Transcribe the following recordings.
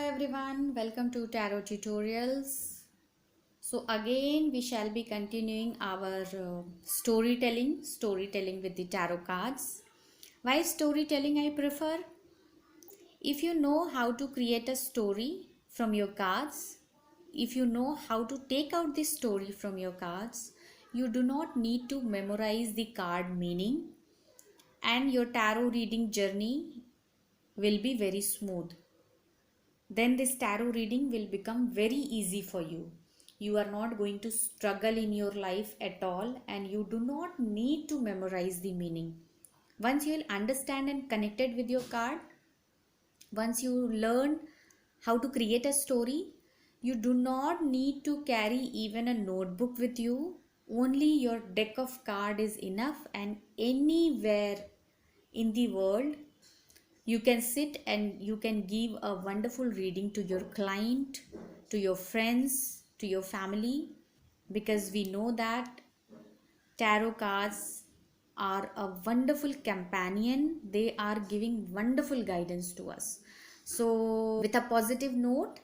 everyone, welcome to Tarot Tutorials. So again we shall be continuing our storytelling with the tarot cards. Why storytelling I prefer? If you know how to create a story from your cards, if you know how to take out the story from your cards, you do not need to memorize the card meaning, and your tarot reading journey will be very smooth. Then this tarot reading will become very easy for you. You are not going to struggle in your life at all, and you do not need to memorize the meaning. Once you will understand and connected with your card, once you learn how to create a story, you do not need to carry even a notebook with you. Only your deck of card is enough, and anywhere in the world you can sit and you can give a wonderful reading to your client, to your friends, to your family, because we know that tarot cards are a wonderful companion. They are giving wonderful guidance to us. So, with a positive note,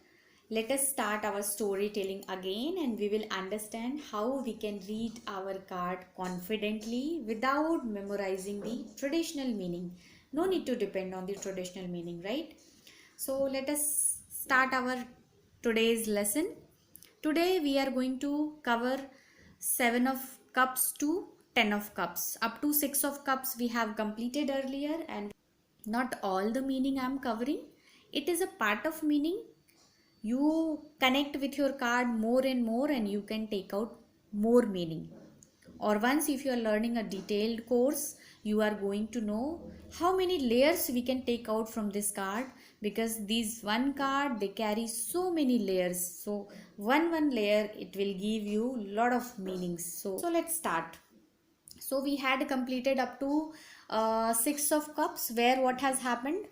let us start our storytelling again, and we will understand how we can read our card confidently without memorizing the traditional meaning. No need to depend on the traditional meaning, right? So, let us start our today's lesson. Today we are going to cover 7 of cups to 10 of cups. Up to 6 of cups we have completed earlier, and not all the meaning I am covering. It is a part of meaning. You connect with your card more and more, and you can take out more meaning. Or once if you are learning a detailed course, you are going to know how many layers we can take out from this card, because these one card they carry so many layers. So one layer it will give you lot of meanings. So let's start. So we had completed up to 6 of cups, where what has happened,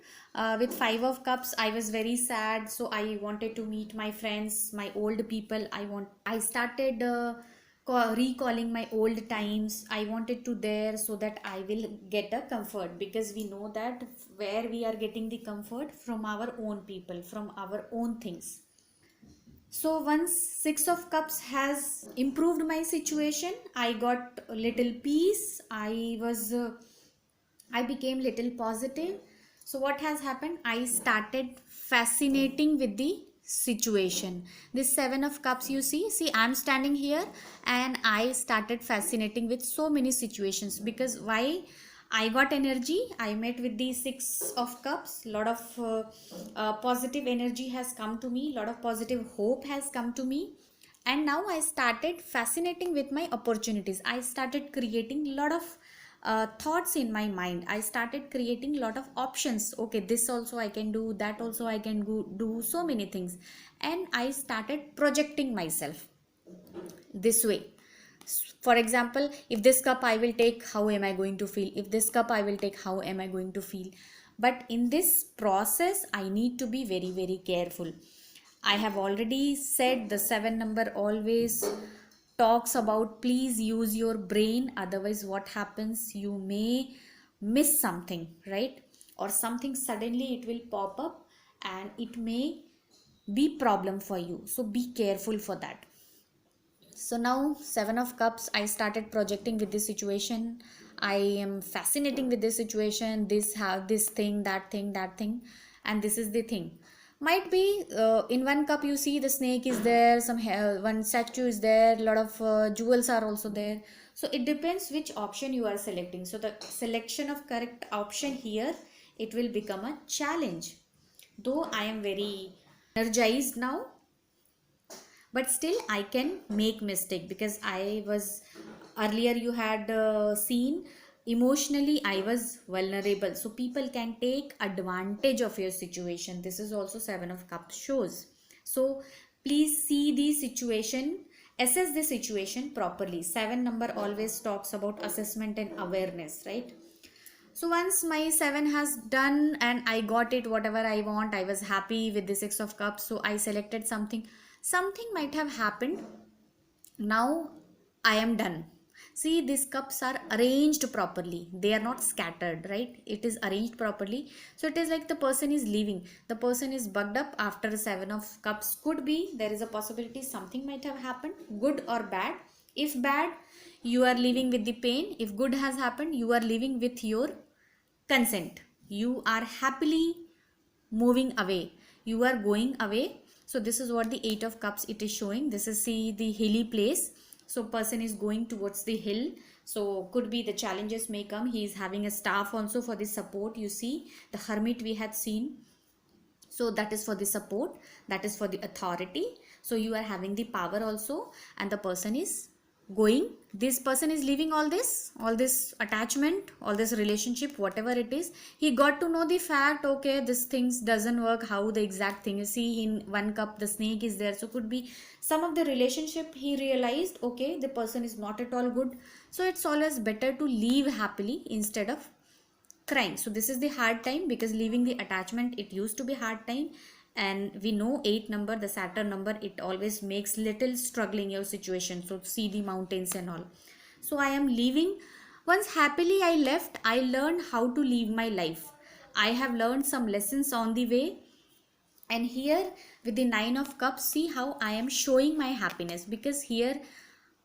with 5 of cups I was very sad, so I wanted to meet my friends, my old people. I started recalling my old times. I wanted to there so that I will get a comfort, because we know that where we are getting the comfort from our own people, from our own things. So once 6 of cups has improved my situation, I got a little peace. I became little positive. So what has happened? I started fascinating with the situation. This 7 of cups, you see I'm standing here, and I started fascinating with so many situations. Because why? I got energy. I met with the 6 of cups. Lot of positive energy has come to me. Lot of positive hope has come to me. And now I started fascinating with my opportunities. I started creating lot of thoughts in my mind. I started creating lot of options. Okay, this also I can do, that also I can do so many things. And I started projecting myself this way. For example, if this cup I will take, how am I going to feel? If this cup I will take, how am I going to feel? But in this process I need to be very very careful. I have already said the 7 number always talks about please use your brain, otherwise what happens, you may miss something, right? Or something suddenly it will pop up, and it may be problem for you. So be careful for that. So now 7 of cups, I started projecting with this situation. I am fascinating with this situation, this have this thing, that thing, and this is the thing. Might be in one cup you see the snake is there, some hair, one statue is there, a lot of jewels are also there. So it depends which option you are selecting. So the selection of correct option here, it will become a challenge. Though I am very energized now, but still I can make mistake, because I was earlier, you had seen, emotionally I was vulnerable, so people can take advantage of your situation. This is also 7 of cups shows. So please see the situation, assess the situation properly. 7 number always talks about assessment and awareness, right? So once my 7 has done and I got it whatever I want, I was happy with the 6 of cups. So I selected something. Something might have happened. Now I am done. See, these cups are arranged properly, they are not scattered, right? It is arranged properly. So it is like the person is leaving, the person is bugged up after seven of cups. Could be there is a possibility something might have happened, good or bad. If bad, you are living with the pain. If good has happened, you are living with your consent. You are happily moving away, you are going away. So this is what the eight of cups it is showing. This is, see, the hilly place. So person is going towards the hill. So could be the challenges may come. He is having a staff also for the support. You see the hermit we had seen, so that is for the support, that is for the authority. So you are having the power also, and the person is going, this person is leaving all this attachment, all this relationship, whatever it is. He got to know the fact, okay, this things doesn't work, how the exact thing is. See, in one cup the snake is there. So could be some of the relationship he realized, okay, the person is not at all good. So it's always better to leave happily instead of crying. So this is the hard time, because leaving the attachment, it used to be hard time. And we know 8 number, the Saturn number, it always makes little struggling your situation. So see the mountains and all. So I am leaving. Once happily I left, I learned how to live my life. I have learned some lessons on the way. And here with the 9 of cups, see how I am showing my happiness, because here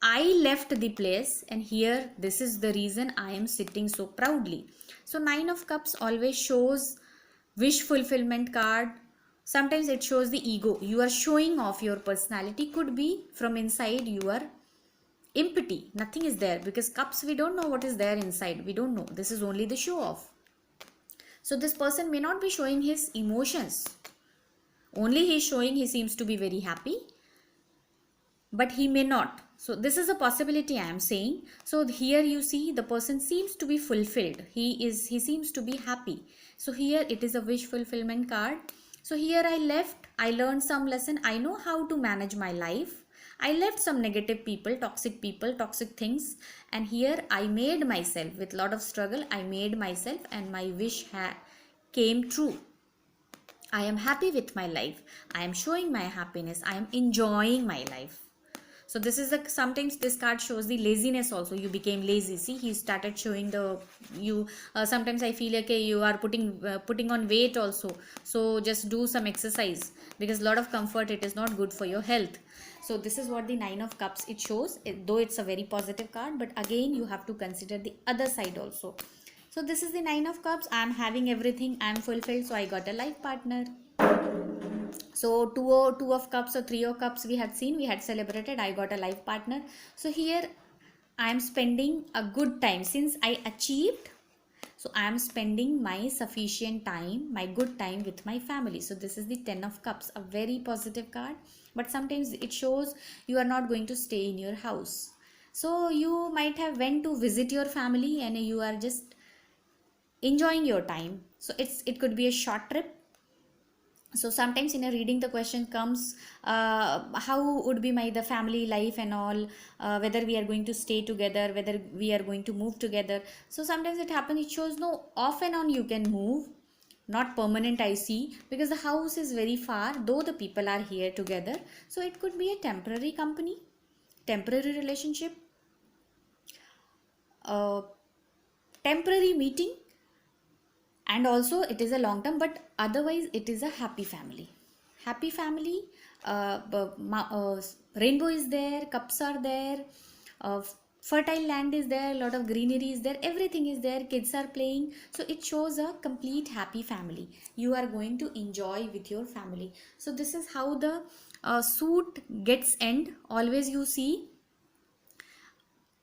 I left the place, and here this is the reason I am sitting so proudly. So 9 of cups always shows wish fulfillment card. Sometimes it shows the ego, you are showing off your personality. Could be from inside you are empty, nothing is there, because cups, we don't know what is there inside, we don't know, this is only the show off. So this person may not be showing his emotions, only he is showing he seems to be very happy, but he may not. So this is a possibility I am saying. So here you see the person seems to be fulfilled, he seems to be happy. So here it is a wish fulfillment card. So here I left, I learned some lesson, I know how to manage my life. I left some negative people, toxic things, and here I made myself, with lot of struggle I made myself, and my wish came true. I am happy with my life, I am showing my happiness, I am enjoying my life. So this is sometimes this card shows the laziness also, you became lazy. See, he started showing the you sometimes I feel like, okay, you are putting on weight also, so just do some exercise, because a lot of comfort, it is not good for your health. So this is what the 9 of cups it shows, though it's a very positive card, but again you have to consider the other side also. So this is the 9 of cups, I am having everything, I am fulfilled, so I got a life partner. So two of cups or 3 of cups we had seen, we had celebrated, I got a life partner. So here I am spending a good time, since I achieved. So I am spending my sufficient time, my good time with my family. So this is the 10 of cups, a very positive card, but sometimes it shows you are not going to stay in your house. So you might have went to visit your family, and you are just enjoying your time. So it could be a short trip. So sometimes in a reading the question comes, how would be the family life and all, whether we are going to stay together, whether we are going to move together. So sometimes it happens, it shows no, off and on you can move, not permanent I see, because the house is very far, though the people are here together. So it could be a temporary company, temporary relationship, temporary meeting, and also it is a long term, but otherwise it is a happy family. Rainbow is there, cups are there, fertile land is there, lot of greenery is there, everything is there, kids are playing. So it shows a complete happy family, you are going to enjoy with your family. So this is how the suit gets end. Always you see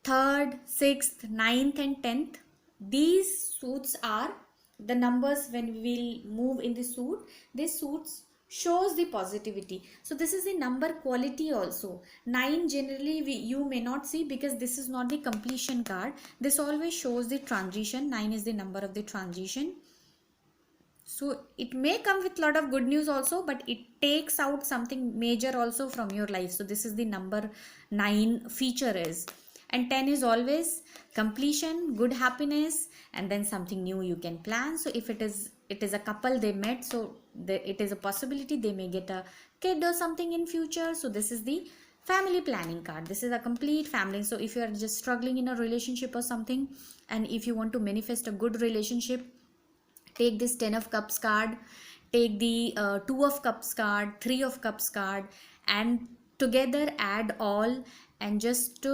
3rd, 6th, 9th and 10th, these suits are the numbers. When we will move in the suit, this suits shows the positivity. So this is the number quality also. 9 generally you may not see, because this is not the completion card, this always shows the transition. 9 is the number of the transition. So it may come with lot of good news also, but it takes out something major also from your life. So this is the number 9 feature is. And 10 is always completion, good happiness, and then something new you can plan. So if it is a couple they met, so it is a possibility they may get a kid or something in future. So this is the Family planning card. This is a complete family. So if you are just struggling in a relationship or something, and if you want to manifest a good relationship, take this 10 of cups card, take the 2 of cups card, 3 of cups card, and together add all, and just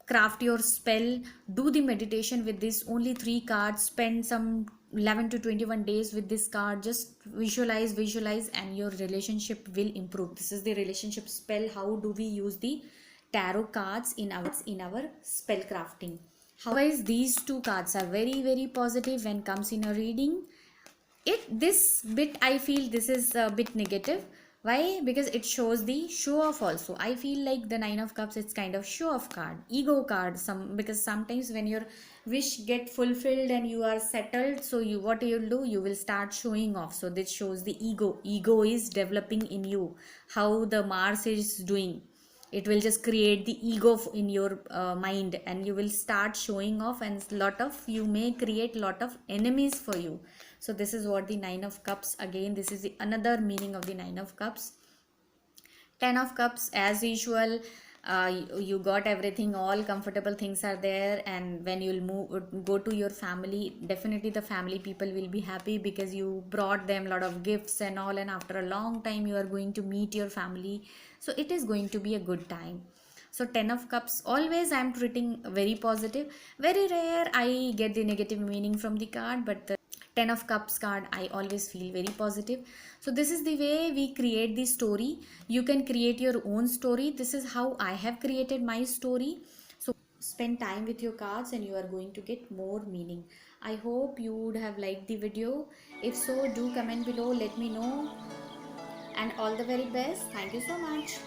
craft your spell. Do the meditation with this only 3 cards. Spend some 11 to 21 days with this card. Just visualize, and your relationship will improve. This is the relationship spell. How do we use the tarot cards in our spell crafting? Otherwise, these two cards are very very positive when comes in a reading. This bit I feel this is a bit negative. Why? Because it shows the show off also. I feel like the 9 of cups, it's kind of show off card, ego card. Because sometimes when your wish get fulfilled and you are settled, so you, what you'll do, you will start showing off. So this shows the ego is developing in you. How the Mars is doing, it will just create the ego in your mind, and you will start showing off, and lot of you may create lot of enemies for you. So this is what the 9 of cups, again this is the another meaning of the 9 of cups. 10 of cups, as usual, you got everything, all comfortable things are there, and when you'll go to your family, definitely the family people will be happy because you brought them a lot of gifts and all, and after a long time you are going to meet your family. So it is going to be a good time. So 10 of cups, always I am treating very positive. Very rare I get the negative meaning from the card, but the 10 of cups card I always feel very positive. So this is the way we create the story. You can create your own story. This is how I have created my story. So spend time with your cards and you are going to get more meaning. I hope you would have liked the video. If so, do comment below, let me know, and all the very best. Thank you so much.